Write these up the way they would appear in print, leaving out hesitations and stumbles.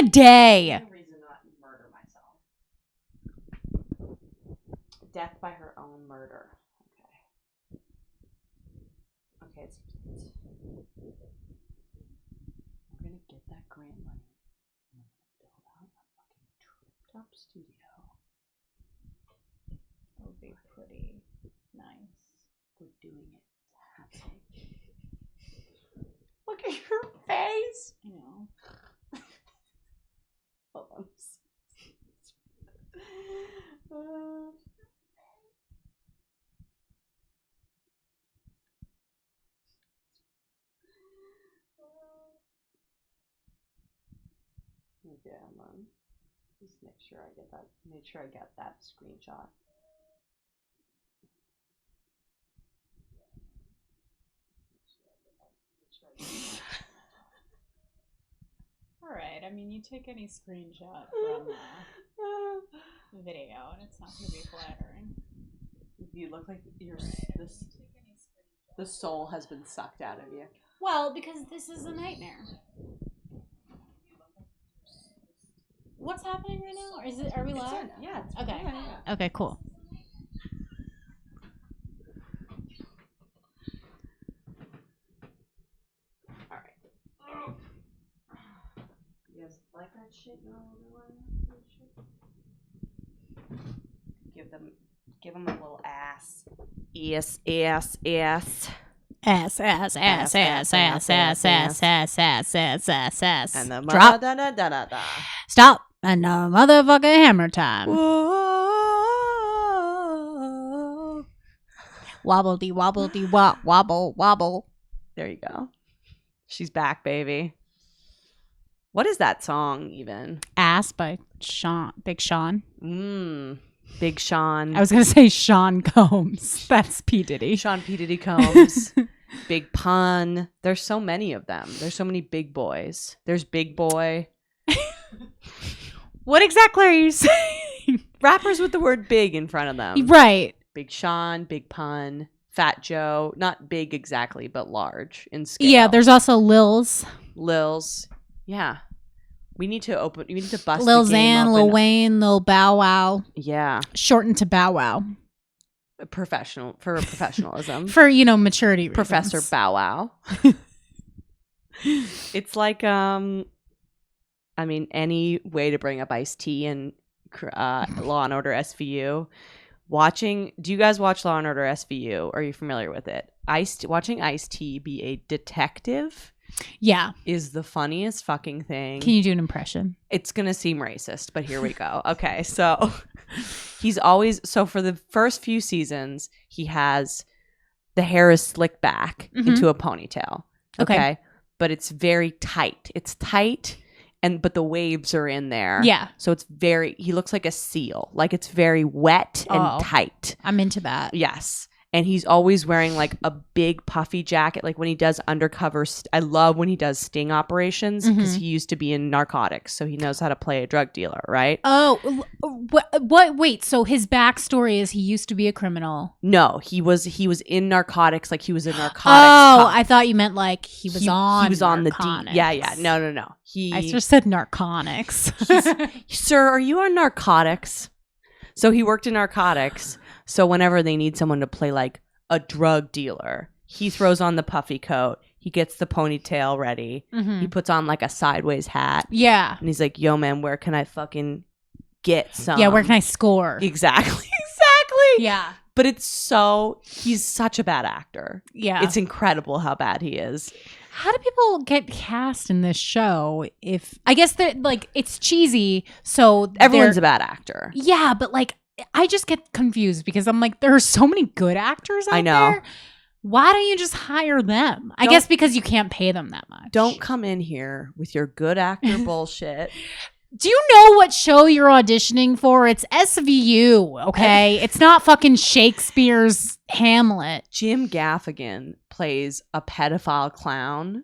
a day. No reason not to murder myself. Death by her own murder. Okay, it's we're gonna get that grant money. We're gonna build out a fucking tripped up studio. That would be pretty nice. We're doing it. Look at your face. I know. Hold on. Okay, I'm on. Just make sure I get that. Make sure I get that screenshot. All right. I mean, you take any screenshot from the video, and it's not going to be flattering. You look like you're the soul has been sucked out of you. Well, because this is a nightmare. What's happening right now? Is it? Are we live? Yeah. Okay. Yeah. Okay. Cool. All right. You guys like that shit? You want to give them a little ass. Yes. Ass. And And the drop. da. Stop. And motherfucking hammer time. Whoa. Wobbledy wobbledy wop wobble wobble. There you go. She's back, baby. What is that song even? Ass by Sean. Big Sean. Big Sean. I was gonna say Sean Combs. That's P. Diddy. Sean P. Diddy Combs. Big Pun. There's so many of them. There's so many big boys. There's Big Boy. What exactly are you saying? Rappers with the word big in front of them. Right. Big Sean, Big Pun, Fat Joe. Not big exactly, but large in scale. Yeah, there's also Lils. Lils. Yeah. We need to bust Lil the game Xan, open. Lil Wayne, Lil Bow Wow. Yeah. Shortened to Bow Wow. Professionalism. For, maturity reasons. Professor Bow Wow. It's like, any way to bring up Ice-T and Law and Order SVU. Do you guys watch Law and Order SVU? Are you familiar with it? Watching Ice-T be a detective is the funniest fucking thing. Can you do an impression? It's going to seem racist, but here we go. Okay, so for the first few seasons, he has the hair is slicked back into a ponytail. Okay. But it's very tight. It's tight, but the waves are in there. Yeah. So he looks like a seal. Like it's very wet and tight. I'm into that. Yes. And he's always wearing like a big puffy jacket. Like when he does undercover, I love when he does sting operations because he used to be in narcotics. So he knows how to play a drug dealer, right? Oh, what? Wait, so his backstory is he used to be a criminal? No, he was in narcotics. Like he was a narcotics cop. I thought you meant like he was on narcotics. Yeah. No. I just said narcotics. Sir, are you on narcotics? So he worked in narcotics. So whenever they need someone to play like a drug dealer, he throws on the puffy coat. He gets the ponytail ready. He puts on like a sideways hat. Yeah. And he's like, yo, man, where can I fucking get some? Yeah, where can I score? Exactly. Yeah. But he's such a bad actor. Yeah. It's incredible how bad he is. How do people get cast in this show? I guess that like it's cheesy, so everyone's a bad actor. Yeah, but like I just get confused because I'm like, there are so many good actors out there. Why don't you just hire them? I guess because you can't pay them that much. Don't come in here with your good actor bullshit. Do you know what show you're auditioning for? It's SVU, okay? It's not fucking Shakespeare's Hamlet. Jim Gaffigan plays a pedophile clown.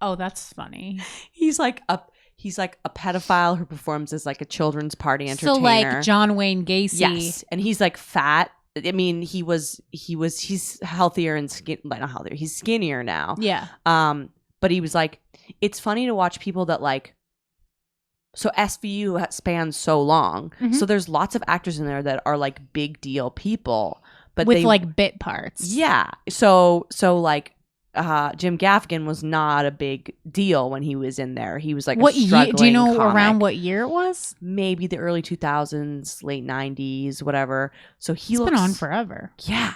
Oh, that's funny. He's like a pedophile who performs as like a children's party entertainer. So like John Wayne Gacy. Yes, and he's like fat. I mean, he's healthier and not healthier. He's skinnier now. Yeah. But he was like, it's funny to watch people that like So SVU spans so long. So there's lots of actors in there that are like big deal people. But with like bit parts. Yeah. So like Jim Gaffigan was not a big deal when he was in there. He was like a struggling do you know comic. around what year it was? Maybe the early 2000s, late 90s, whatever. So He's been on forever. Yeah.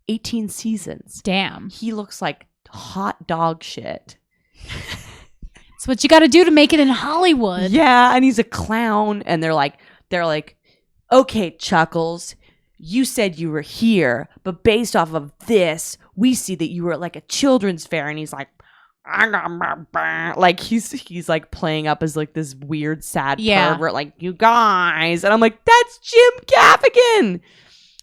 18 seasons. Damn. He looks like hot dog shit. It's what you got to do to make it in Hollywood. Yeah, and he's a clown, and they're like, okay, Chuckles, you said you were here, but based off of this, we see that you were at like a children's fair. And he's like, he's like playing up as like this weird sad pervert, like, you guys. And I'm like, that's Jim Gaffigan.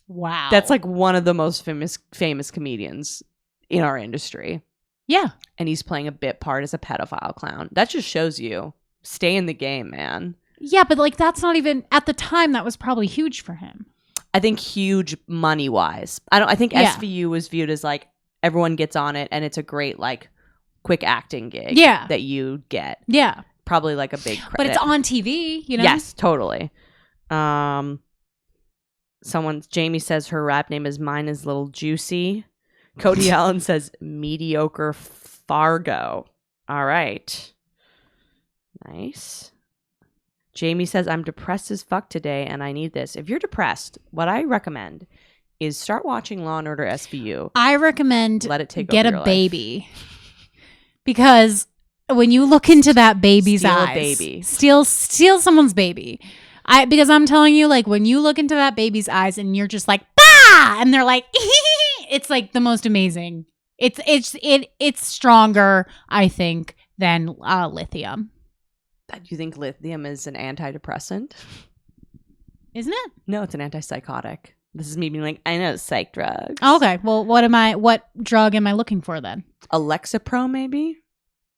Wow. That's like one of the most famous comedians in our industry. Yeah. And he's playing a bit part as a pedophile clown. That just shows you, stay in the game, man. Yeah, but like that's not even, at the time, that was probably huge for him. I think huge money wise. I think SVU was viewed as like everyone gets on it and it's a great like quick acting gig that you get. Yeah. Probably like a big credit. But it's on TV, you know? Yes, totally. Jamie says her rap name is Mine is Little Juicy. Cody Allen says Mediocre Fargo. All right. Nice. Jamie says, I'm depressed as fuck today and I need this. If you're depressed, what I recommend is start watching Law & Order SVU. I recommend let it take get over a your baby. Because when you look into that baby's eyes, steal someone's baby. Because I'm telling you, like when you look into that baby's eyes and you're just like, bah! And they're like, it's like the most amazing. It's stronger, I think, than lithium. Do you think lithium is an antidepressant? Isn't it? No, it's an antipsychotic. This is me being like, I know psych drugs. Okay, well, what drug am I looking for then? Lexapro, maybe?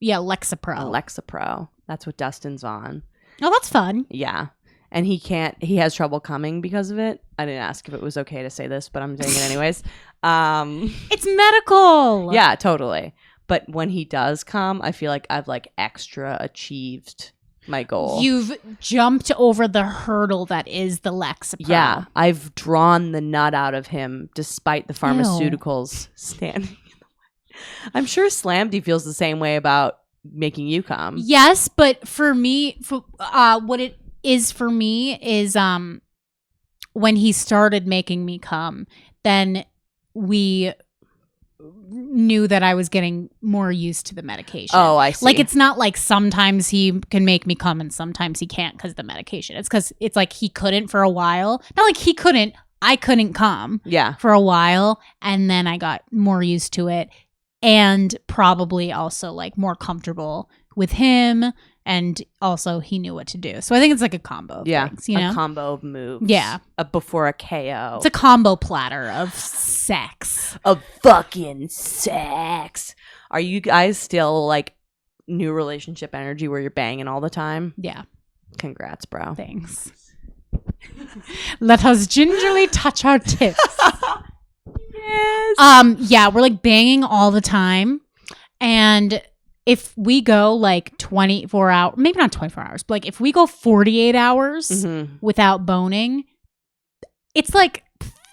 Yeah, Lexapro. Lexapro. That's what Dustin's on. Oh, that's fun. Yeah. And he has trouble coming because of it. I didn't ask if it was okay to say this, but I'm saying it anyways. It's medical. Yeah, totally. But when he does come, I feel like I've like extra achieved my goal. You've jumped over the hurdle that is the Lexapro. Yeah, I've drawn the nut out of him despite the pharmaceuticals standing in the way. I'm sure Slamdy feels the same way about making you come. Yes, but for me, what it is for me is when he started making me come, then we knew that I was getting more used to the medication. Oh, I see. Like it's not like sometimes he can make me come and sometimes he can't because of the medication. It's because it's like he couldn't for a while. Not like he couldn't. I couldn't come. Yeah. For a while, and then I got more used to it, and probably also like more comfortable with him. And also, he knew what to do. So I think it's like a combo of things, you know? A combo of moves. Yeah. Before a KO. It's a combo platter of sex. Of fucking sex. Are you guys still like new relationship energy where you're banging all the time? Yeah. Congrats, bro. Thanks. Let us gingerly touch our tips. Yes. Yeah, we're like banging all the time. And if we go like 24 hours, maybe not 24 hours, but like if we go 48 hours without boning, it's like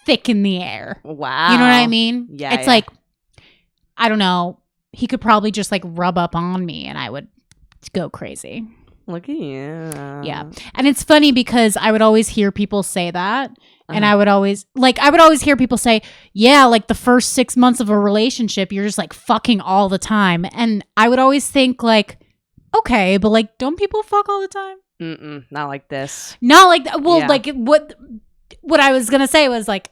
thick in the air. Wow. You know what I mean? Yeah. It's like, I don't know. He could probably just like rub up on me and I would go crazy. Look at you. Yeah. And it's funny because I would always hear people say that. And I would always hear people say, yeah, like the first 6 months of a relationship, you're just like fucking all the time. And I would always think like, okay, but like, don't people fuck all the time? Not like this. Not like that. Well, like what I was going to say was like,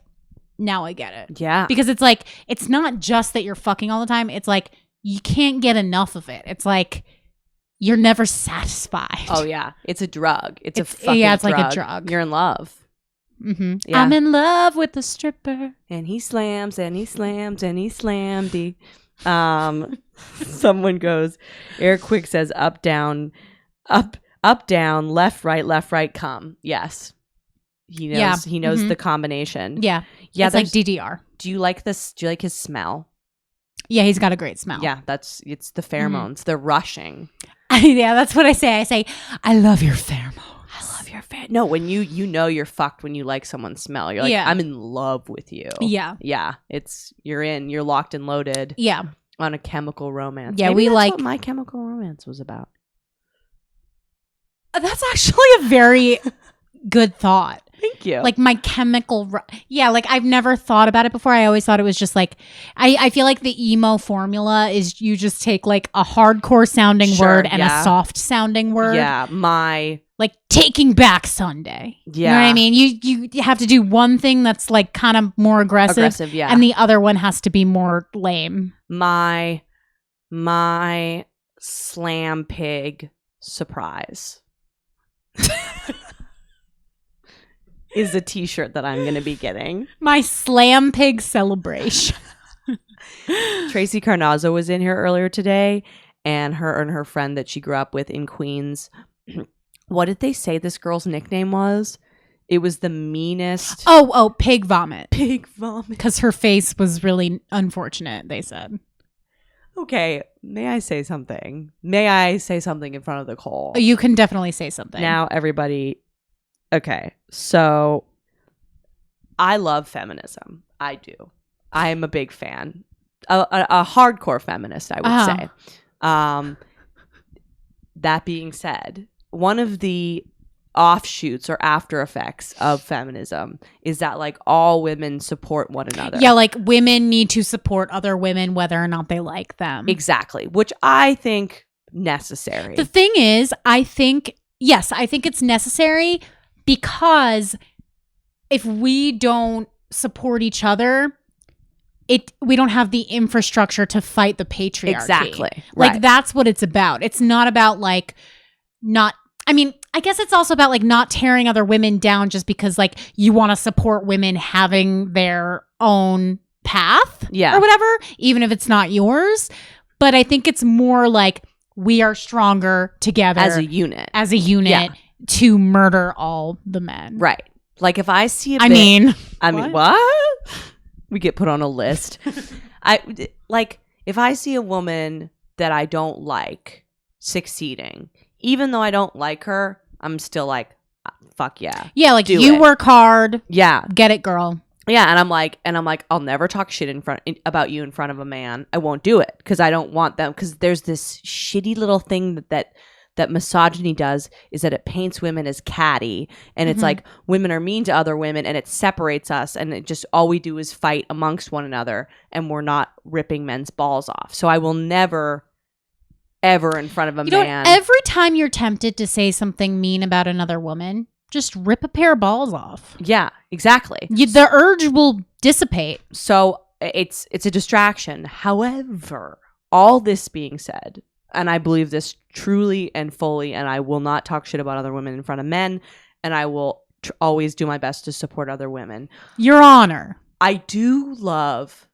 now I get it. Yeah. Because it's like, it's not just that you're fucking all the time. It's like, you can't get enough of it. It's like, you're never satisfied. Oh, yeah. It's a drug. It's a fucking drug. Like a drug. You're in love. Mm-hmm. Yeah. I'm in love with the stripper. And he slams and he slams and he slammed. Someone goes, Eric Quick says up, down, left, right, come. Yes. He knows. Yeah. He knows the combination. Yeah. Yeah. It's like DDR. Do you like this? Do you like his smell? Yeah. He's got a great smell. Yeah. It's the pheromones. They're rushing. Yeah, that's what I say. I say, I love your pheromones. I love your pheromones. No, when you know you're fucked when you like someone's smell. You're like, I'm in love with you. Yeah. Yeah. You're locked and loaded. Yeah. On a chemical romance. Yeah, Maybe that's what My Chemical Romance was about. That's actually a very good thought. Thank you. Like My Chemical like I've never thought about it before. I always thought it was just like I feel like the emo formula is you just take like a hardcore sounding word and a soft sounding word. Yeah, like Taking Back Sunday. Yeah. You know what I mean? You have to do one thing that's like kind of more aggressive, yeah. And the other one has to be more lame. My Slam Pig Surprise is a t-shirt that I'm going to be getting. My Slam Pig Celebration. Tracy Carnazzo was in here earlier today, and her friend that she grew up with in Queens. What did they say this girl's nickname was? It was the meanest. Oh, Pig Vomit. Pig Vomit. Because her face was really unfortunate, they said. Okay, may I say something? May I say something in front of Nicole? You can definitely say something. Now, everybody. Okay, so I love feminism. I do. I am a big fan. A hardcore feminist, I would say. That being said, one of the offshoots or after effects of feminism is that like all women support one another. Yeah, like women need to support other women whether or not they like them. Exactly, which I think necessary. The thing is, I think it's necessary because if we don't support each other, we don't have the infrastructure to fight the patriarchy. Exactly. Like that's what it's about. It's not about like I guess it's also about like not tearing other women down just because like you want to support women having their own path or whatever, even if it's not yours. But I think it's more like we are stronger together as a unit to murder all the men. Right. Like if I see a what? We get put on a list. If I see a woman that I don't like succeeding, even though I don't like her, I'm still like, fuck yeah. Yeah, like you work hard. Yeah. Get it, girl. Yeah, and I'm like, I'll never talk shit about you in front of a man. I won't do it because I don't want them. Because there's this shitty little thing that misogyny does is that it paints women as catty, and it's like women are mean to other women, and it separates us, and it just all we do is fight amongst one another, and we're not ripping men's balls off. So I will never, ever in front of a man. Every time you're tempted to say something mean about another woman, just rip a pair of balls off. Yeah, exactly. The urge will dissipate. So it's a distraction. However, all this being said, and I believe this truly and fully, and I will not talk shit about other women in front of men, and I will always do my best to support other women. Your Honor. I do love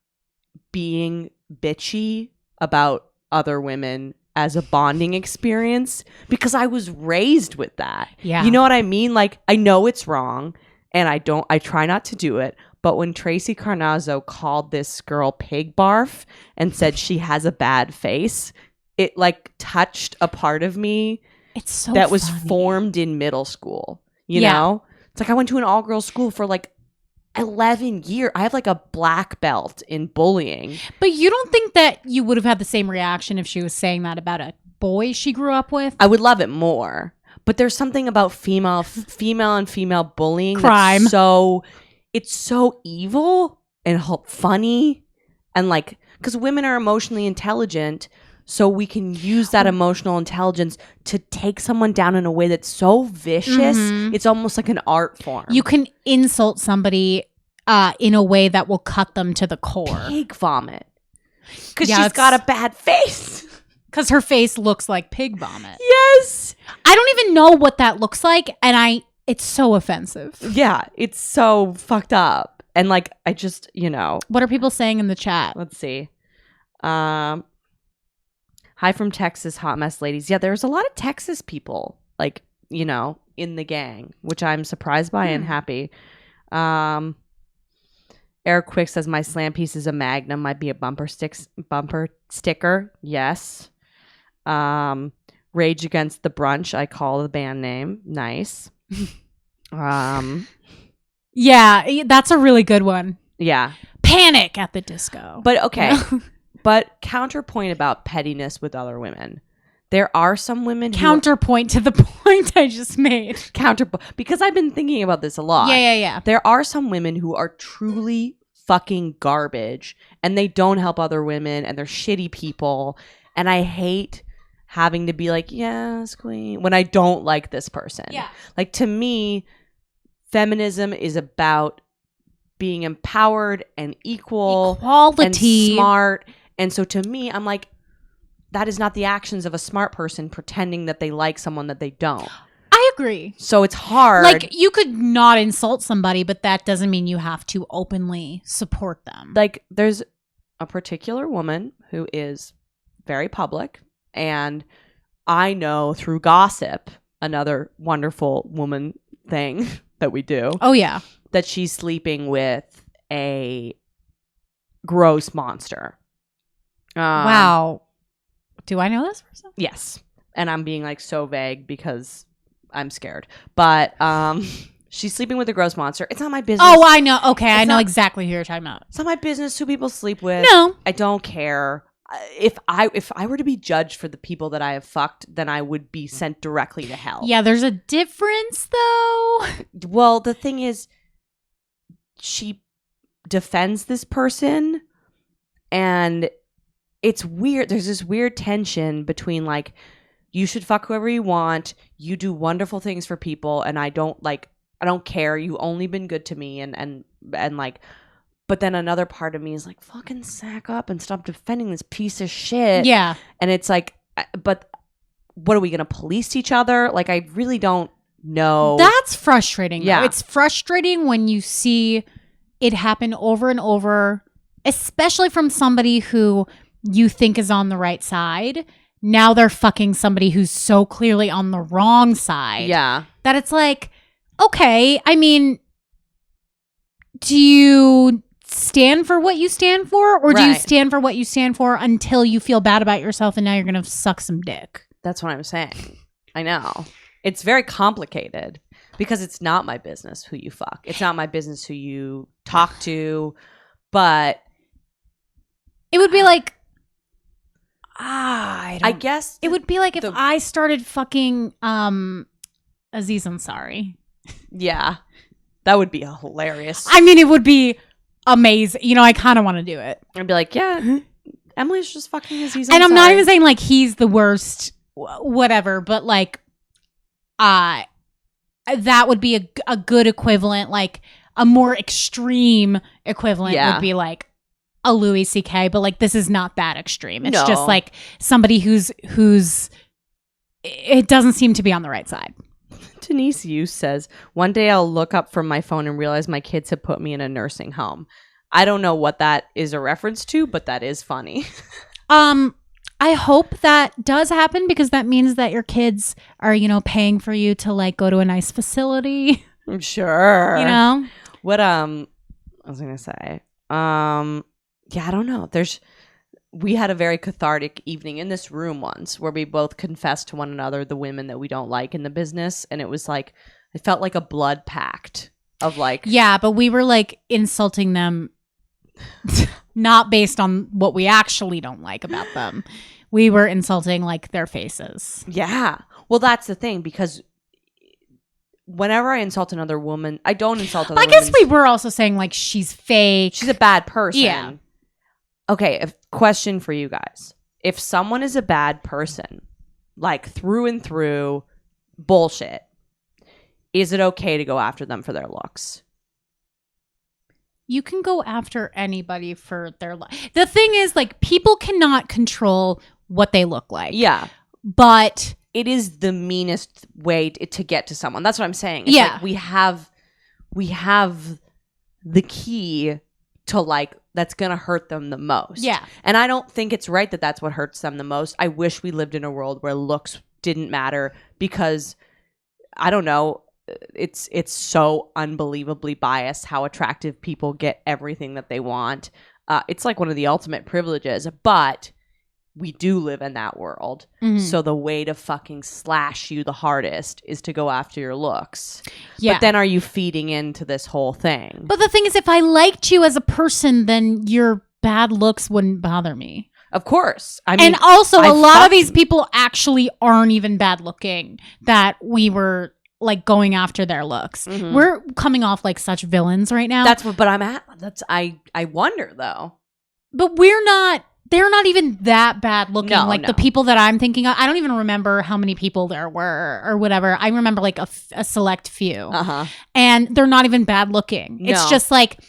being bitchy about other women as a bonding experience because I was raised with that. Yeah. You know what I mean? Like, I know it's wrong and I try not to do it. But when Tracy Carnazzo called this girl pig barf and said she has a bad face, it like touched a part of me that was formed in middle school. You know? It's like I went to an all-girls school for like 11 years. I have like a black belt in bullying. But you don't think that you would have had the same reaction if she was saying that about a boy she grew up with? I would love it more. But there's something about female bullying. Crime. It's so evil and funny. And like, because women are emotionally intelligent, so we can use that emotional intelligence to take someone down in a way that's so vicious. It's almost like an art form. You can insult somebody in a way that will cut them to the core. Pig vomit. Because she's got a bad face. Because her face looks like pig vomit. Yes. I don't even know what that looks like. And it's so offensive. Yeah. It's so fucked up. And like, I just, What are people saying in the chat? Let's see. Hi from Texas, hot mess ladies. Yeah, there's a lot of Texas people, like, in the gang, which I'm surprised by and happy. Eric Quick says, my slam piece is a magnum, might be a bumper sticker. Yes. Rage Against the Brunch, I call the band name. Nice. Yeah, that's a really good one. Yeah. Panic at the Disco. But okay. But counterpoint about pettiness with other women. There are some women counterpoint to the point I just made. Because I've been thinking about this a lot. Yeah. There are some women who are truly fucking garbage and they don't help other women and they're shitty people. And I hate having to be like, yes, queen, when I don't like this person. Yeah. Like, to me, feminism is about being empowered and equality and smart. And so to me, I'm like, that is not the actions of a smart person pretending that they like someone that they don't. I agree. So it's hard. Like, you could not insult somebody, but that doesn't mean you have to openly support them. Like, there's a particular woman who is very public, and I know through gossip, another wonderful woman thing that we do. Oh, yeah. That she's sleeping with a gross monster. Wow. Do I know this person? Yes. And I'm being like so vague because I'm scared. But she's sleeping with a gross monster. It's not my business. Oh, I know. Okay, I know exactly who you're talking about. It's not my business who people sleep with. No. I don't care. If I were to be judged for the people that I have fucked, then I would be sent directly to hell. Yeah, there's a difference though. Well, the thing is, she defends this person, and it's weird. There's this weird tension between like, you should fuck whoever you want, you do wonderful things for people, and I don't care. You've only been good to me, and like, but then another part of me is like, fucking sack up and stop defending this piece of shit. Yeah. And it's like, but what are we gonna police each other? Like, I really don't know. That's frustrating. Yeah. Though. It's frustrating when you see it happen over and over, especially from somebody who you think is on the right side. Now they're fucking somebody who's so clearly on the wrong side. Yeah. That it's like, okay, I mean, do you stand for what you stand for, or do you stand for what you stand for until you feel bad about yourself and now you're going to suck some dick? That's what I'm saying. I know. It's very complicated because it's not my business who you fuck. It's not my business who you talk to, but it would be like, I guess it would be like if I started fucking Aziz Ansari. Yeah. That would be hilarious. I mean, it would be amazing. You know, I kind of want to do it. I'd be like, yeah, Emily's just fucking Aziz Ansari. And I'm not even saying like he's the worst, whatever, but like, that would be a good equivalent, like a more extreme equivalent would be like a Louis C.K., but like this is not that extreme. It's just like somebody who's it doesn't seem to be on the right side. Denise Hughes says, one day I'll look up from my phone and realize my kids have put me in a nursing home. I don't know what that is a reference to, but that is funny. I hope that does happen because that means that your kids are, you know, paying for you to like go to a nice facility. I'm sure. You know? What I was gonna say. Yeah, I don't know. We had a very cathartic evening in this room once where we both confessed to one another the women that we don't like in the business. And it was like, it felt like a blood pact of like. Yeah, but we were like insulting them not based on what we actually don't like about them. We were insulting like their faces. Yeah. Well, that's the thing, because whenever I insult another woman, I don't insult other women. I guess we were also saying like she's fake. She's a bad person. Yeah. Okay, a question for you guys. If someone is a bad person, like through and through, bullshit, is it okay to go after them for their looks? You can go after anybody for their look. The thing is, like, people cannot control what they look like. Yeah. But it is the meanest way to get to someone. That's what I'm saying. It's like we have the key to like that's gonna hurt them the most. Yeah. And I don't think it's right that that's what hurts them the most. I wish we lived in a world where looks didn't matter, because I don't know, it's so unbelievably biased how attractive people get everything that they want. It's like one of the ultimate privileges, but we do live in that world. So the way to fucking slash you the hardest is to go after your looks. Yeah. But then are you feeding into this whole thing? But the thing is, if I liked you as a person, then your bad looks wouldn't bother me. Of course. I mean, and also a lot of these people actually aren't even bad looking that we were like going after their looks. We're coming off like such villains right now. That's what, but I'm at. I wonder though. But they're not even that bad looking. No. The people that I'm thinking of, I don't even remember how many people there were or whatever. I remember like a select few. And they're not even bad looking. No. It's just like,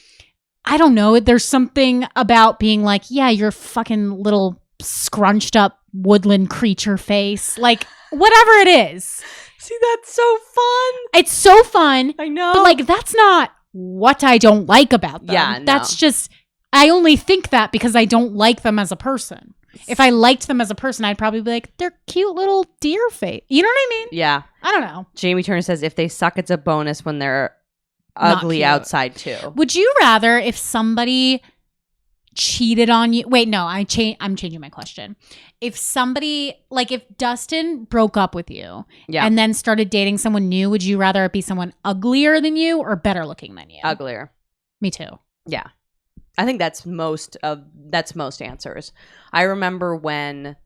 I don't know. There's something about being like, yeah, you're fucking little scrunched up woodland creature face. Like, whatever it is. See, that's so fun. It's so fun. I know. But like, that's not what I don't like about them. Yeah, no. That's just... I only think that because I don't like them as a person. If I liked them as a person, I'd probably be like, they're cute little deer face. You know what I mean? Yeah. I don't know. Jamie Turner says, if they suck, it's a bonus when they're ugly outside too. Would you rather if somebody cheated on you? Wait, no, I'm changing my question. If somebody, like if Dustin broke up with you and then started dating someone new, would you rather it be someone uglier than you or better looking than you? Uglier. Me too. Yeah. I think that's most answers. I remember when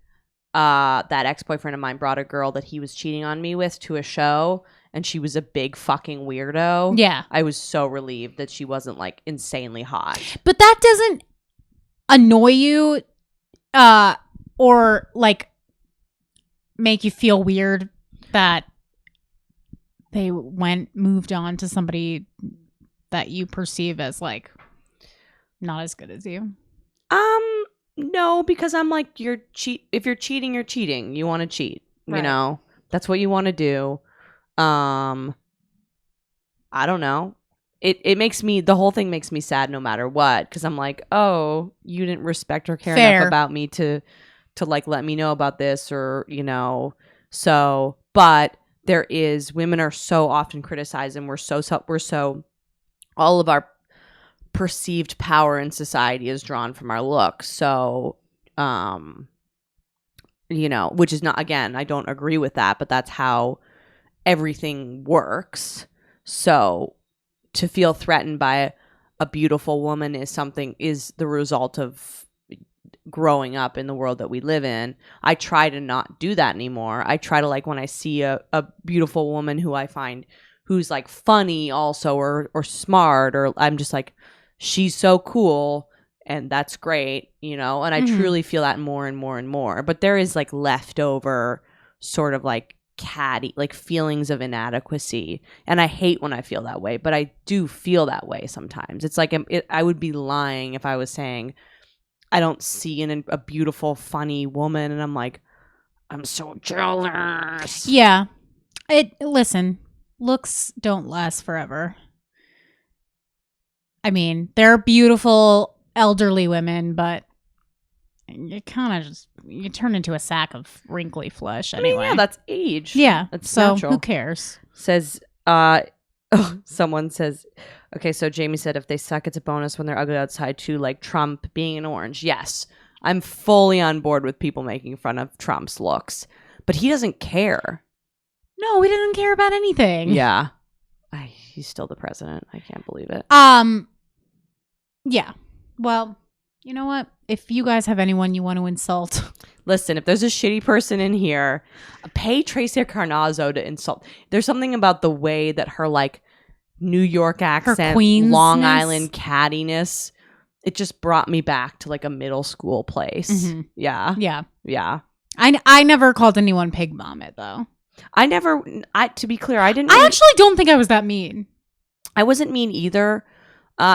that ex-boyfriend of mine brought a girl that he was cheating on me with to a show, and she was a big fucking weirdo. Yeah. I was so relieved that she wasn't like insanely hot. But that doesn't annoy you or like make you feel weird that they moved on to somebody that you perceive as like not as good as you? No, because I'm like, if you're cheating, you're cheating. You want to cheat. Right. You know? That's what you want to do. I don't know. The whole thing makes me sad no matter what, because I'm like, oh, you didn't respect or care enough about me to like let me know about this, or, you know. So, but women are so often criticized, and we're so all of our perceived power in society is drawn from our looks. So, you know, which is not, again, I don't agree with that, but that's how everything works. So to feel threatened by a beautiful woman is the result of growing up in the world that we live in. I try to not do that anymore. I try to, like, when I see a beautiful woman who I find who's like funny also, or smart, or I'm just like, she's so cool and that's great, you know? And I truly feel that more and more and more. But there is like leftover sort of like catty, like feelings of inadequacy. And I hate when I feel that way, but I do feel that way sometimes. It's like I would be lying if I was saying I don't see a beautiful, funny woman and I'm like, I'm so jealous. Yeah. Listen, looks don't last forever. I mean, they're beautiful elderly women, but you kind of you turn into a sack of wrinkly flesh anyway. I mean, yeah, that's age. Yeah, that's so natural. Who cares? Says, someone says, okay, so Jamie said if they suck, it's a bonus when they're ugly outside too, like Trump being an orange. Yes, I'm fully on board with people making fun of Trump's looks, but he doesn't care. No, he doesn't care about anything. Yeah. He's still the president. I can't believe it. Yeah. Well, you know what? If you guys have anyone you want to insult, listen, if there's a shitty person in here, pay Tracy Carnazzo to insult. There's something about the way that her like New York accent, Long Island cattiness, it just brought me back to like a middle school place. Mm-hmm. Yeah. Yeah. Yeah. I never called anyone pig vomit though. To be clear, I didn't. I actually don't think I was that mean. I wasn't mean either.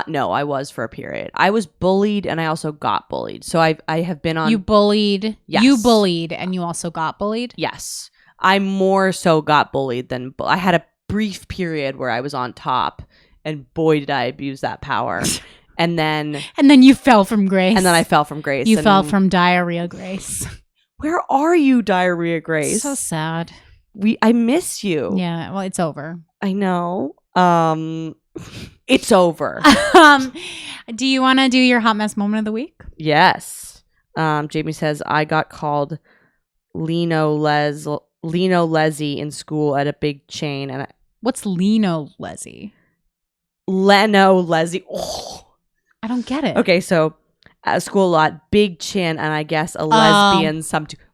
No, I was for a period. I was bullied and I also got bullied. So I have been on. You bullied. Yes. You bullied and you also got bullied? Yes. I more so got bullied than. I had a brief period where I was on top, and boy, did I abuse that power. And then you fell from grace. And then I fell from grace. You fell from diarrhea grace. Where are you, diarrhea grace? So sad. I miss you. Yeah, well, it's over. I know. It's over. Do you want to do your hot mess moment of the week? Yes. Jamie says, I got called Lino Lezzy in school at a big chain. And what's Lino Lezzy? Leno Lezzy. Oh. I don't get it. Okay, so at school a lot, big chin, and I guess a lesbian,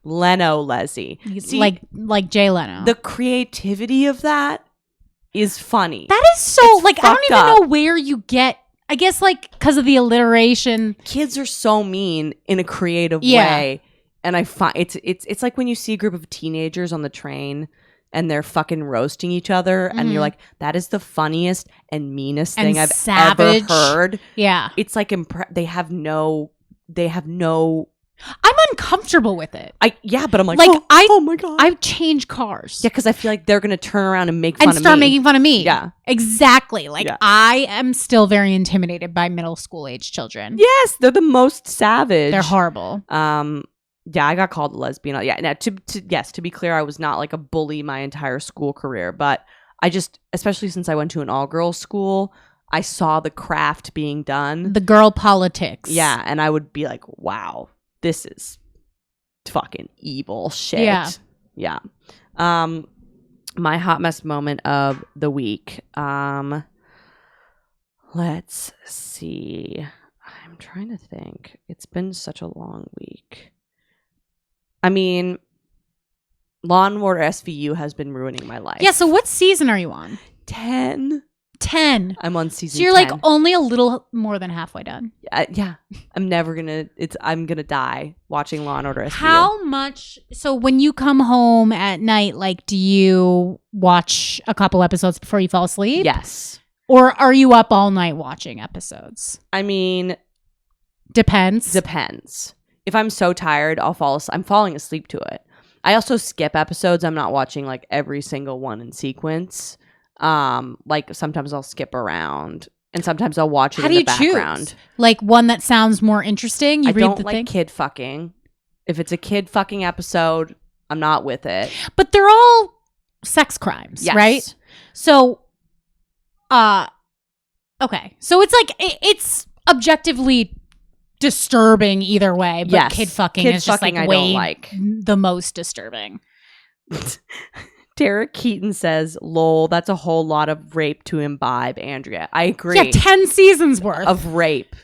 Leno Lezzy. See, like Jay Leno. The creativity of that is funny. That is so, it's like, I don't even know where you get, I guess, like, because of the alliteration. Kids are so mean in a creative way. And I find it's like when you see a group of teenagers on the train and they're fucking roasting each other, and you're like, that is the funniest and meanest thing I've ever heard. Yeah. It's like they have no I'm uncomfortable with it. But I'm like oh my God. I've changed cars. Yeah, because I feel like they're going to turn around and make fun of me. And start making fun of me. Yeah. Exactly. Like, I am still very intimidated by middle school age children. Yes, they're the most savage. They're horrible. Yeah, I got called a lesbian. Yeah, now to be clear, I was not like a bully my entire school career, but I just, especially since I went to an all-girls school, I saw the craft being done. The girl politics. Yeah, and I would be like, wow, this is fucking evil shit. Yeah. My hot mess moment of the week. Let's see. I'm trying to think. It's been such a long week. I mean, Law & Order SVU has been ruining my life. Yeah, so what season are you on? 10. 10. I'm on season 10. So you're 10. Like only a little more than halfway done. Yeah. I'm gonna die watching Law & Order SVU. How much, so when you come home at night, like, do you watch a couple episodes before you fall asleep? Yes. Or are you up all night watching episodes? I mean, depends. If I'm so tired, I'm falling asleep to it. I also skip episodes. I'm not watching like every single one in sequence. Like sometimes I'll skip around, and sometimes I'll watch it in the background. Choose? Like one that sounds more interesting. I don't like kid fucking. If it's a kid fucking episode, I'm not with it. But they're all sex crimes, right? So, okay. So it's like it's objectively disturbing either way, but kid fucking is just like the most disturbing. Derek Keaton says, lol, that's a whole lot of rape to imbibe, Andrea. I agree. Yeah, 10 seasons worth of rape.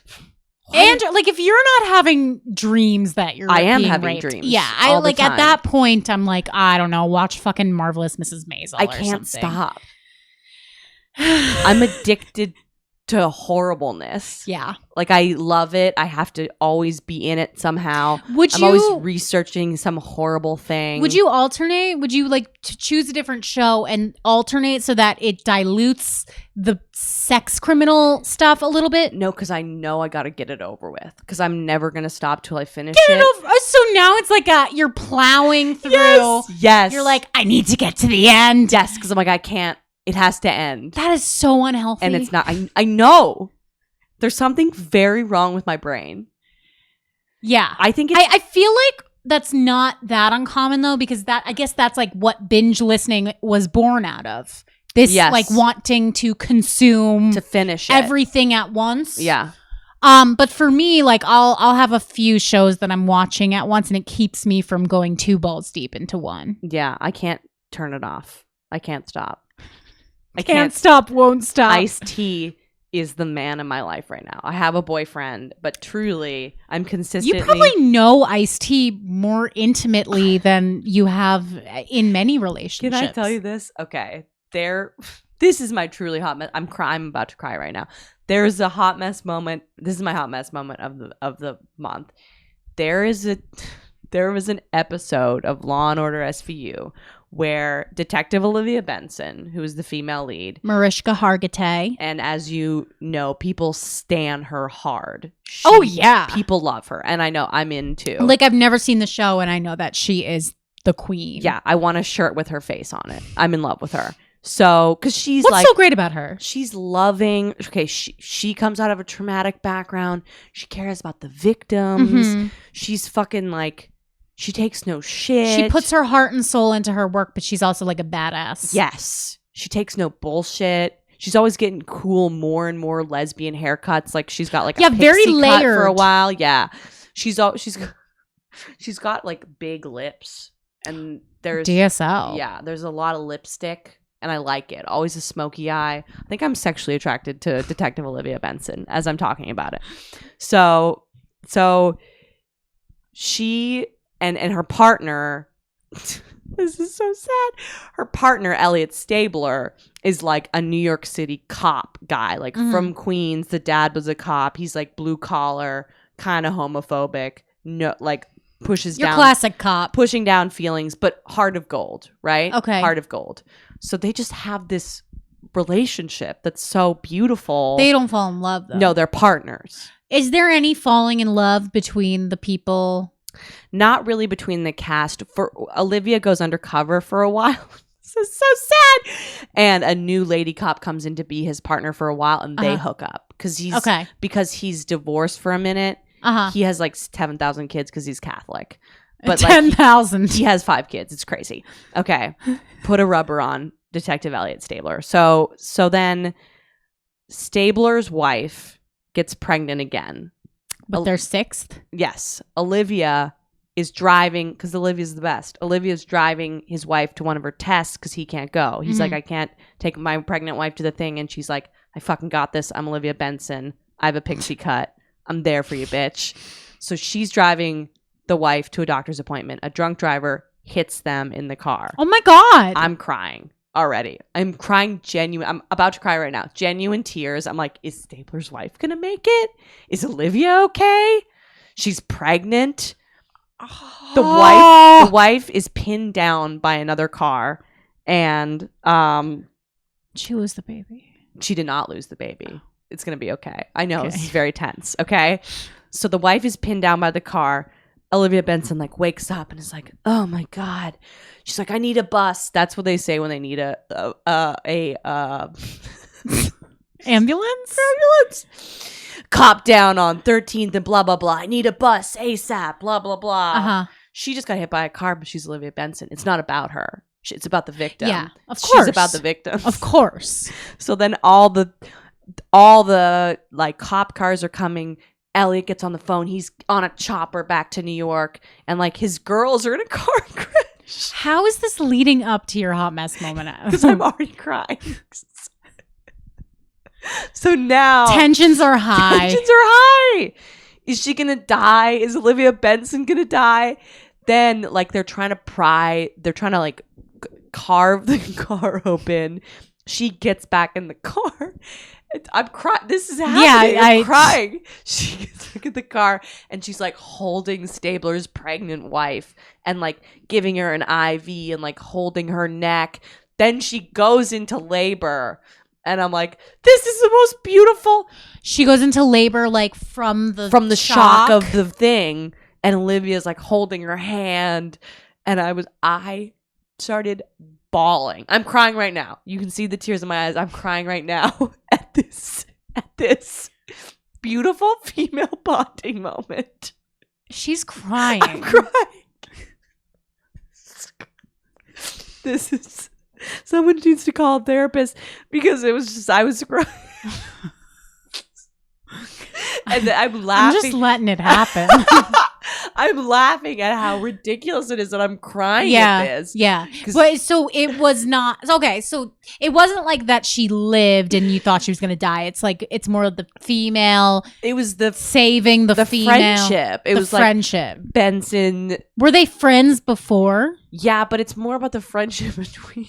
And like, if you're not having dreams that you're I am being having raped, dreams. Yeah, I like at that point I'm like, I don't know, watch fucking Marvelous Mrs. Maisel. I can't stop. I'm addicted to horribleness. Yeah. Like, I love it. I have to always be in it somehow. I'm always researching some horrible thing. Would you alternate? Would you like to choose a different show and alternate so that it dilutes the sex criminal stuff a little bit? No, because I know I got to get it over with. Because I'm never going to stop till I finish it. Over. So now it's like you're plowing through. Yes. You're like, I need to get to the end. Yes, because I'm like, I can't. It has to end. That is so unhealthy. And it's not. I know. There's something very wrong with my brain. Yeah. I think it's... I feel like that's not that uncommon, though, because I guess that's like what binge listening was born out of. This like wanting to consume... To finish everything at once. Yeah. But for me, like I'll have a few shows that I'm watching at once, and it keeps me from going two balls deep into one. Yeah. I can't turn it off. I can't stop. I can't stop, won't stop. Ice-T is the man in my life right now. I have a boyfriend, but truly, I'm consistently... You probably know Ice-T more intimately than you have in many relationships. Can I tell you this? Okay. This is my truly hot mess. I'm about to cry right now. There's a hot mess moment. This is my hot mess moment of the month. There was an episode of Law & Order SVU where Detective Olivia Benson, who is the female lead, Mariska Hargitay, and as you know, people stan her hard. People love her, and I know I'm in too. Like, I've never seen the show, and I know that she is the queen. Yeah, I want a shirt with her face on it. I'm in love with her. So, because she's what's so great about her? She's loving. Okay, she comes out of a traumatic background. She cares about the victims. Mm-hmm. She's fucking like. She takes no shit. She puts her heart and soul into her work, but she's also like a badass. Yes. She takes no bullshit. She's always getting cool, more and more lesbian haircuts. Like she's got like a very pixie layered cut for a while. Yeah. She's She's got like big lips, and there's DSL. Yeah, there's a lot of lipstick, and I like it. Always a smoky eye. I think I'm sexually attracted to Detective Olivia Benson as I'm talking about it. So she and her partner. This is so sad. Her partner, Elliot Stabler, is like a New York City cop guy, like from Queens. The dad was a cop. He's like blue collar, kind of homophobic. No, like pushes Your down classic cop, pushing down feelings, but heart of gold, right? Okay, heart of gold. So they just have this relationship that's so beautiful. They don't fall in love, though. No, they're partners. Is there any falling in love between the people? Not really between the cast. For Olivia goes undercover for a while. This is so sad. And a new lady cop comes in to be his partner for a while, and they hook up because he's divorced for a minute. He has like 7,000 kids because he's Catholic. But 10,000. He has 5 kids. It's crazy. Okay, put a rubber on Detective Elliot Stabler. So then Stabler's wife gets pregnant again. But they're 6th? Yes. Olivia is driving, because Olivia's the best. Olivia's driving his wife to one of her tests because he can't go. He's like, I can't take my pregnant wife to the thing. And she's like, I fucking got this. I'm Olivia Benson. I have a pixie cut. I'm there for you, bitch. So she's driving the wife to a doctor's appointment. A drunk driver hits them in the car. Oh my God. I'm crying already. I'm crying genuine. I'm about to cry right now. Genuine tears. I'm like, is Stabler's wife gonna make it? Is Olivia okay? She's pregnant. The wife is pinned down by another car, and she lose the baby. She did not lose the baby. It's gonna be okay. I know this is very tense. Okay, so the wife is pinned down by the car. Olivia Benson like wakes up and is like, oh my God. She's like, I need a bus. That's what they say when they need a ambulance. Cop down on 13th and blah blah blah. I need a bus ASAP. Blah blah blah. She just got hit by a car, but she's Olivia Benson. It's not about her. It's about the victim. Yeah, of course. She's about the victim. Of course. So then all the like cop cars are coming. Elliot gets on the phone. He's on a chopper back to New York, and like his girls are in a car crash. How is this leading up to your hot mess moment? Because I'm already crying. So now tensions are high. Is she gonna die? Is Olivia Benson gonna die? Then like they're trying to like carve the car open. She gets back in the car. I'm crying. This is happening. Yeah, I'm crying. She gets back in the car and she's like holding Stabler's pregnant wife and like giving her an IV and like holding her neck. Then she goes into labor. And I'm like, this is the most beautiful. She goes into labor like from the shock of the thing. And Olivia's like holding her hand. And I started bawling. I'm crying right now. You can see the tears in my eyes. I'm crying right now at this beautiful female bonding moment. She's crying. I'm crying. This is... Someone needs to call a therapist because it was just, I was crying. And I'm laughing. I'm just letting it happen. I'm laughing at how ridiculous it is that I'm crying at this. Yeah. But so it was not, okay, so it wasn't like that she lived and you thought she was going to die. It's like, it's more of the female. It was the saving the female. Friendship. It was friendship. Like Benson. Were they friends before? Yeah, but it's more about the friendship between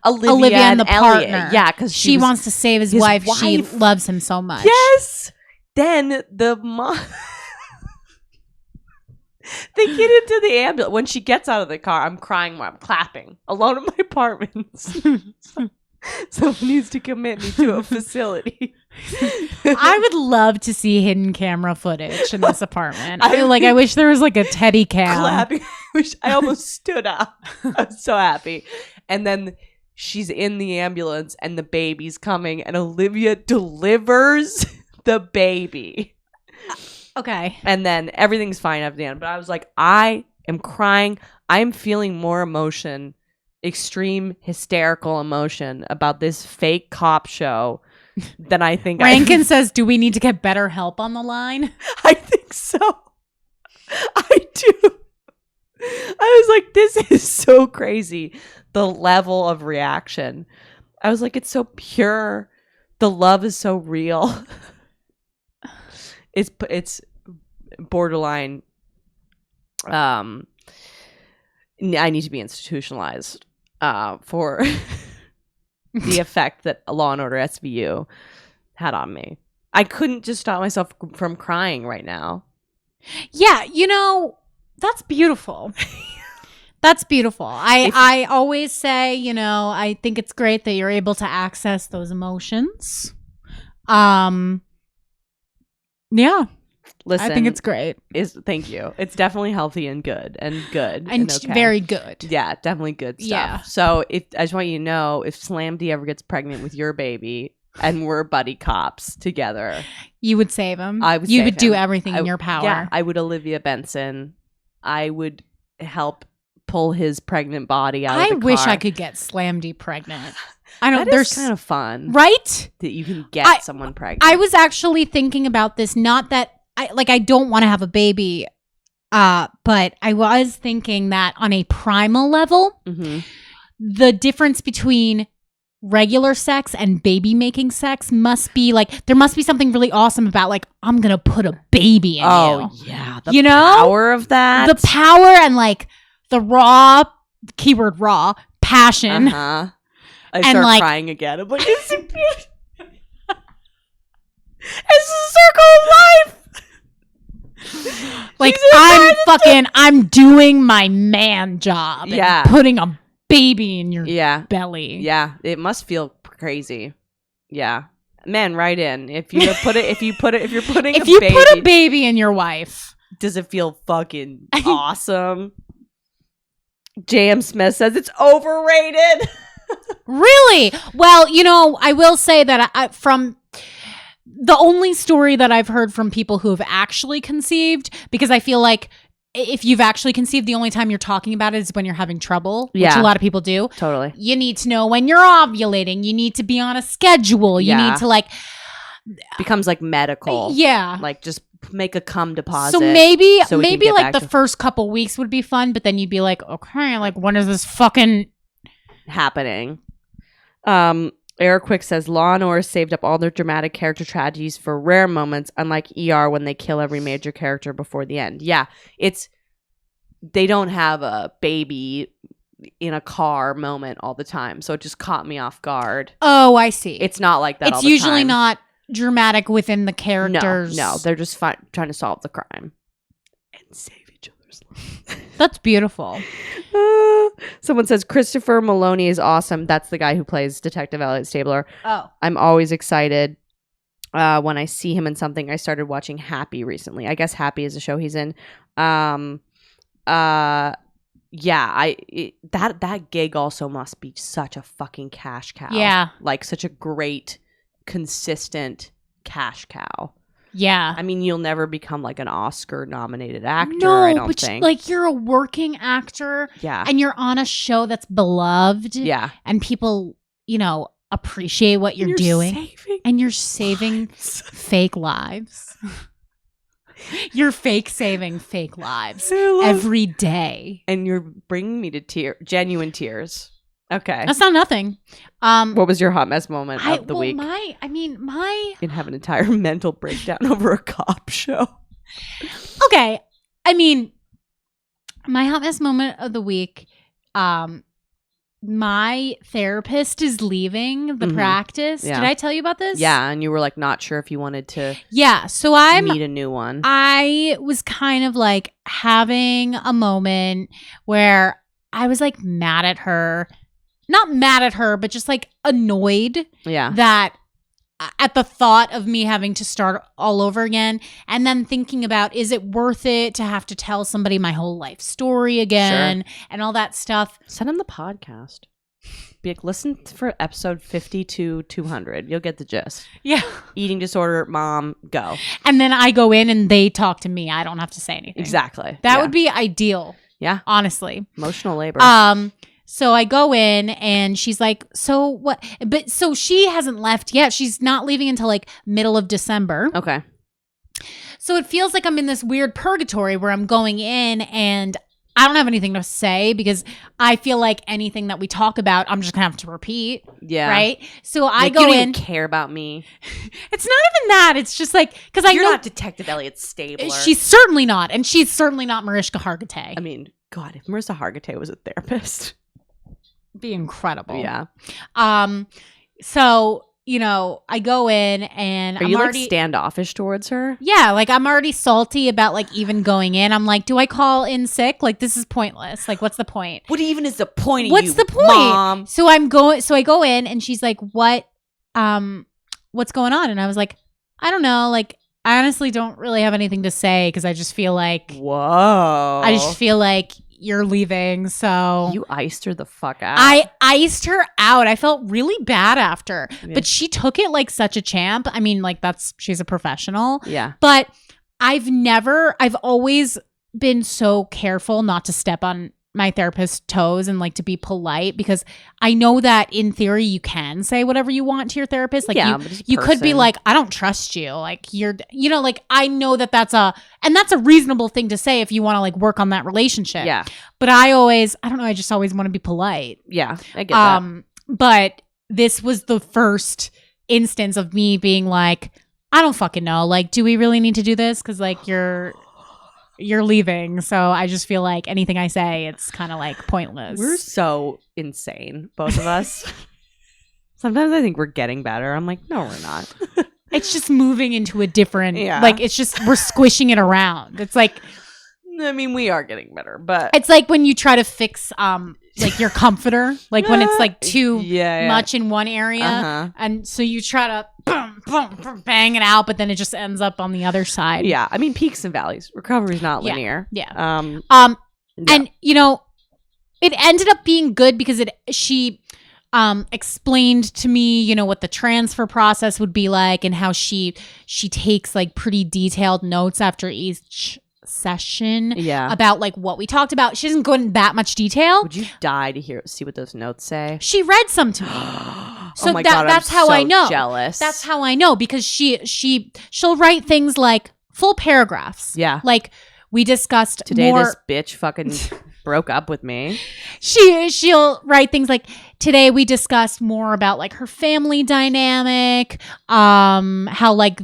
Olivia and the partner. Elliot. Yeah, because she wants to save his wife. She loves him so much. Yes. Then the mom. They get into the ambulance. When she gets out of the car, I'm crying more. I'm clapping alone in my apartment. Someone needs to commit me to a facility. I would love to see hidden camera footage in this apartment. I wish there was like a Teddy cam. Clapping. I almost stood up. I was so happy. And then she's in the ambulance and the baby's coming and Olivia delivers the baby. Okay. And then everything's fine at the end. But I was like, I am crying. I'm feeling more emotion, extreme hysterical emotion about this fake cop show than I think Rankin says, do we need to get better help on the line? I think so. I do. I was like, this is so crazy. The level of reaction. I was like, it's so pure. The love is so real. It's borderline. I need to be institutionalized for the effect that Law and Order SVU had on me. I couldn't just stop myself from crying right now. Yeah, that's beautiful. That's beautiful. I always say, I think it's great that you're able to access those emotions. Yeah. Listen, I think it's great. Thank you. It's definitely healthy and good and okay. Very good. Yeah, definitely good stuff. Yeah. So I just want you to know, if Slam D ever gets pregnant with your baby and we're buddy cops together, you would save him. You would do everything in your power. Yeah, I would Olivia Benson. I would help pull his pregnant body out of the car. I wish I could get Slam D pregnant. I don't. That is kind of fun, right? That you can get someone pregnant. I was actually thinking about this. Not that I don't want to have a baby, but I was thinking that on a primal level, the difference between regular sex and baby making sex must be like, there must be something really awesome about like, I'm gonna put a baby in you. Oh yeah, the power of that, the power and like the raw, keyword raw, passion. I start crying again. I'm like, it's a circle of life. Like, I'm doing my man job. Yeah. And putting a baby in your belly. Yeah. It must feel crazy. Yeah. Man, write in. If you're putting a baby in your wife, does it feel fucking awesome? J.M. Smith says it's overrated. Really? Well, I will say that from the only story that I've heard from people who have actually conceived, because I feel like if you've actually conceived, the only time you're talking about it is when you're having trouble, which a lot of people do. Totally. You need to know when you're ovulating. You need to be on a schedule. You need to becomes like medical. Yeah. Like just make a cum deposit. So maybe like the first couple weeks would be fun, but then you'd be like, okay, like when is this fucking happening? Eric Quick says Law and Order saved up all their dramatic character tragedies for rare moments, unlike ER when they kill every major character before the end. Yeah, they don't have a baby in a car moment all the time, so it just caught me off guard. Oh, I see. It's not like that. It's usually not dramatic within the characters. No, they're just trying to solve the crime and save each other's lives. That's beautiful. Someone says Christopher Maloney is awesome. That's the guy who plays Detective Elliot Stabler. Oh. I'm always excited when I see him in something. I started watching Happy recently. I guess Happy is a show he's in. That gig also must be such a fucking cash cow. Yeah. Like such a great, consistent cash cow. Yeah. I mean, you'll never become like an Oscar-nominated actor, I don't think. Like you're a working actor. Yeah. And you're on a show that's beloved. Yeah. And people, appreciate what you're doing. And you're saving fake lives. You're saving fake lives every day. And you're bringing me to genuine tears. Okay. That's not nothing. What was your hot mess moment of the week? You can have an entire mental breakdown over a cop show. Okay. I mean, my hot mess moment of the week, my therapist is leaving the practice. Yeah. Did I tell you about this? Yeah, and you were like not sure if you wanted to so I'm meet a new one. I was kind of like having a moment where I was like mad at her. Not mad at her, but just like annoyed that at the thought of me having to start all over again, and then thinking about, is it worth it to have to tell somebody my whole life story again and all that stuff? Send them the podcast. Be like, listen for episode 50 to 200. You'll get the gist. Yeah. Eating disorder, mom, go. And then I go in and they talk to me. I don't have to say anything. Exactly. That would be ideal. Yeah. Honestly. Emotional labor. So I go in and she's like, so what? But so she hasn't left yet. She's not leaving until like middle of December. Okay. So it feels like I'm in this weird purgatory where I'm going in and I don't have anything to say because I feel like anything that we talk about, I'm just gonna have to repeat. Yeah. Right. So I go you don't in. Even care about me. It's not even that. It's just like because you're not Detective Elliot Stabler. She's certainly not, and she's certainly not Mariska Hargitay. I mean, God, if Marissa Hargitay was a therapist, it'd be incredible. Yeah. So. I go in and I'm already like standoffish towards her? Yeah, like I'm already salty about like even going in. I'm like, do I call in sick? Like this is pointless. Like what's the point? What even is the point of what's the point? Mom? So I go in and she's like, what's going on? And I was like, I don't know. Like I honestly don't really have anything to say because I just feel like you're leaving, so you iced her the fuck out. I iced her out. I felt really bad after, but she took it like such a champ. I mean, like she's a professional. Yeah. But I've always been so careful not to step on my therapist's toes and like to be polite because I know that in theory you can say whatever you want to your therapist. Like you could be like, I don't trust you. Like like I know that's a reasonable thing to say if you want to like work on that relationship. Yeah. But I don't know. I just always want to be polite. Yeah. I get that. But this was the first instance of me being like, I don't fucking know. Like, do we really need to do this? Cause like you're leaving, so I just feel like anything I say, it's kind of like pointless. We're so insane, both of us. Sometimes I think we're getting better. I'm like, no, we're not. It's just moving into a different, like it's just, we're squishing it around. It's like, I mean, we are getting better, but it's like when you try to fix like your comforter, like when it's like too much in one area, and so you try to bang it out, but then it just ends up on the other side. Yeah, I mean, peaks and valleys. Recovery is not linear. Yeah. And it ended up being good because she explained to me, what the transfer process would be like and how she takes like pretty detailed notes after each session about like what we talked about. She doesn't go into that much detail. Would you die to see what those notes say? She read some to me. So oh my God, that's how I know. Jealous. That's how I know because she'll write things like full paragraphs. Yeah. Like we discussed today this bitch fucking broke up with me. She'll write things like today we discussed more about like her family dynamic, how like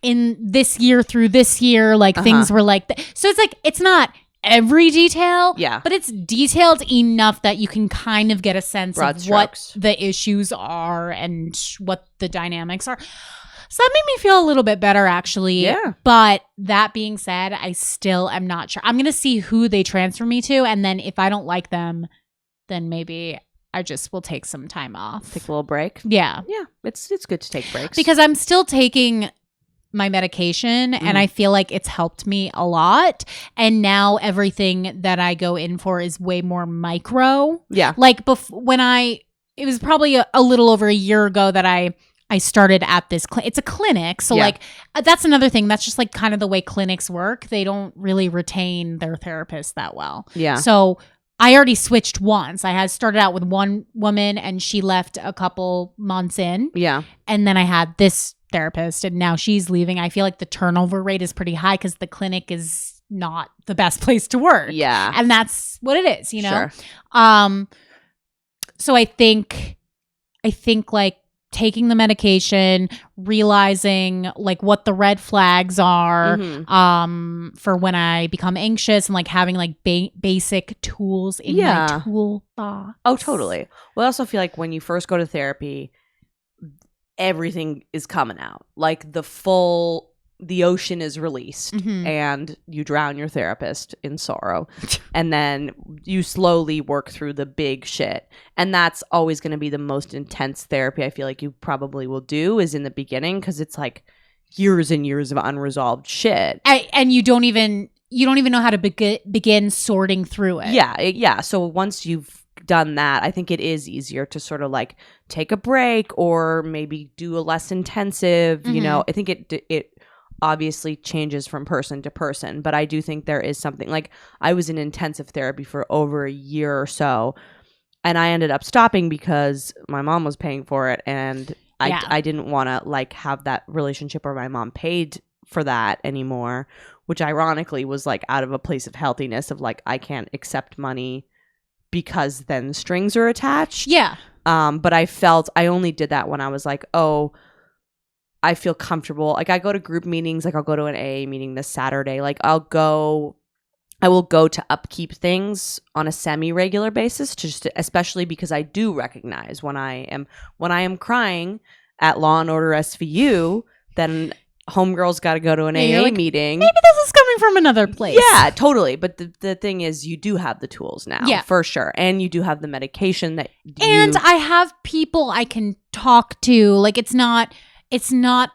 in this year through this year, like things were like that. So it's like, it's not every detail, but it's detailed enough that you can kind of get a sense of what the issues are and what the dynamics are. So that made me feel a little bit better, actually. Yeah. But that being said, I still am not sure. I'm going to see who they transfer me to. And then if I don't like them, then maybe I just will take some time off. Take a little break. Yeah. Yeah. It's good to take breaks. Because I'm still taking my medication and I feel like it's helped me a lot. And now everything that I go in for is way more micro. Yeah. Like it was probably a little over a year ago that I started at this it's a clinic. So like that's another thing. That's just like kind of the way clinics work. They don't really retain their therapists that well. Yeah. So I already switched once. I had started out with one woman and she left a couple months in. Yeah. And then I had this therapist and now she's leaving. I feel like the turnover rate is pretty high because the clinic is not the best place to work. Yeah. And that's what it is, Sure. So I think like taking the medication, realizing like what the red flags are for when I become anxious and like having like basic tools in my toolbox. Oh, totally. Well, I also feel like when you first go to therapy, everything is coming out. Like the ocean is released and you drown your therapist in sorrow. And then you slowly work through the big shit. And that's always going to be the most intense therapy I feel like you probably will do is in the beginning because it's like years and years of unresolved shit. And you don't even know how to begin sorting through it. Yeah. So once you've done that, I think it is easier to sort of like take a break or maybe do a less intensive, I think it obviously changes from person to person, but I do think there is something like I was in intensive therapy for over a year or so and I ended up stopping because my mom was paying for it and I didn't want to like have that relationship where my mom paid for that anymore, which ironically was like out of a place of healthiness of like, I can't accept money because then strings are attached. Yeah. But I only did that when I was like, oh, I feel comfortable. Like I go to group meetings, like I'll go to an AA meeting this Saturday. Like I will go to upkeep things on a semi-regular basis, especially because I do recognize when I am crying at Law and Order SVU, then homegirl's got to go to an AA like, meeting. Maybe this is coming from another place. Yeah, totally. But the thing is, you do have the tools now, for sure, and you do have the medication that. And I have people I can talk to. Like it's not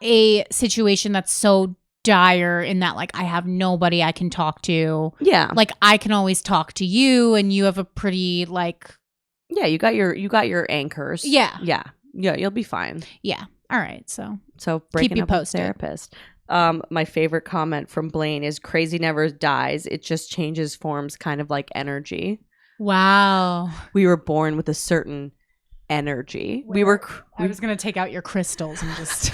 a situation that's so dire in that like I have nobody I can talk to. Yeah, like I can always talk to you, and you have a pretty like. Yeah, you got your anchors. Yeah, you'll be fine. Yeah. All right. So breaking keep you up posted. With therapist. My favorite comment from Blaine is crazy never dies. It just changes forms, kind of like energy. Wow. We were born with a certain energy. I was gonna take out your crystals and just.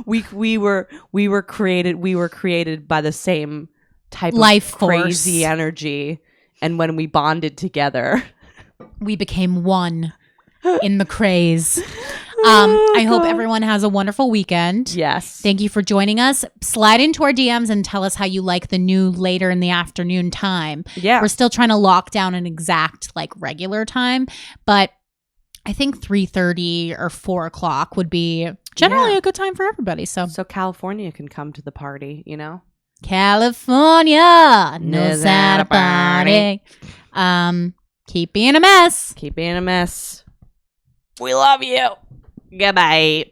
we were created by the same type life of force. Crazy energy, and when we bonded together, we became one in the craze. I hope everyone has a wonderful weekend. Yes. Thank you for joining us. Slide into our DMs and tell us how you like the new later in the afternoon time. Yeah. We're still trying to lock down an exact like regular time, but I think 3:30 or 4 o'clock would be generally a good time for everybody. So California can come to the party, you know? California knows how to party. Keep being a mess. Keep being a mess. We love you. Goodbye.